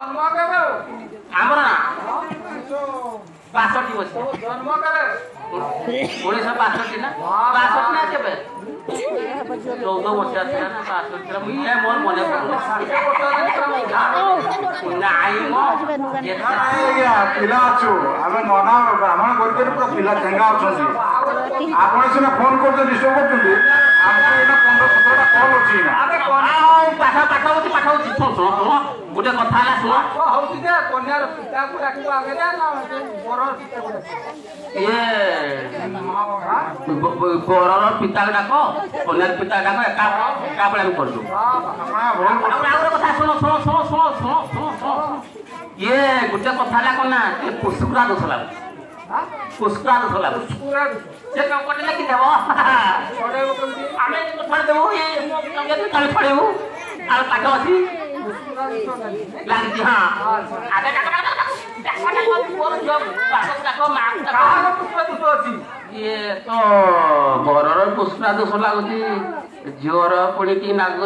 ଆମର ନା 62 ବର୍ଷ 1962 ନା 62 ନା କେବେ 14 ବର୍ଷ ଆସିଲା ନା 62 ଥିଲା ମୁଁ ଇଏ ମୋର ମନେ ପଡୁନି ନାଇଁ ମୋ ପିଲା ଅଛୁ ଆମେ ନନା ବ୍ରାହ୍ମଣ କରିକି ପୁରା ପିଲା ଚେଙ୍ଗା ଅଛନ୍ତି ଆପଣ ସିନା ଫୋନ କରୁଛନ୍ତି ଡିଷ୍ଟର୍ବ କରୁଛନ୍ତି ଆମର ଏଇଟା 15-17ଟା କଲ୍ ଅଛି ନା ପାଠ ହଉଛି ଶୁଣ ଗୋଟେ କଥା ହେଲା ଶୁଣ ହଉଛି ଯେ କନ୍ୟାର ପିତାକୁ ଡାକିବ ଆଗେ ନା ବରର ପିତାକୁ ଇଏ ବରର ପିତାକୁ ଡାକ କନ୍ୟାର ପିତା ଡାକ ଏକା ବେଳେ ଆମେ କରିଦୁ ଆଉ କଥା ଶୁଣ ଇଏ ଗୋଟେ କଥା ହେଲା କଣ ନା ପୁଷ୍କରା ଦୋଷ ଲାଗୁଛି ପୁଷ୍କରା ଦୋଷ ଲାଗୁଛି ସେ କଣ କରିଲେ ଲେଖିଦେବ ଆମେ ଛାଡ଼ିଦେବୁ ତମେ ଛାଡ଼ିବୁ ଆଉ ପାଠ ଅଛି ଲାଗିଛି ହଁ ଇଏ ତ ବରର ପୁଷ୍କରା ଦୋଷ ଲାଗୁଛି ଝିଅର ପୁଣି କି ନାଗ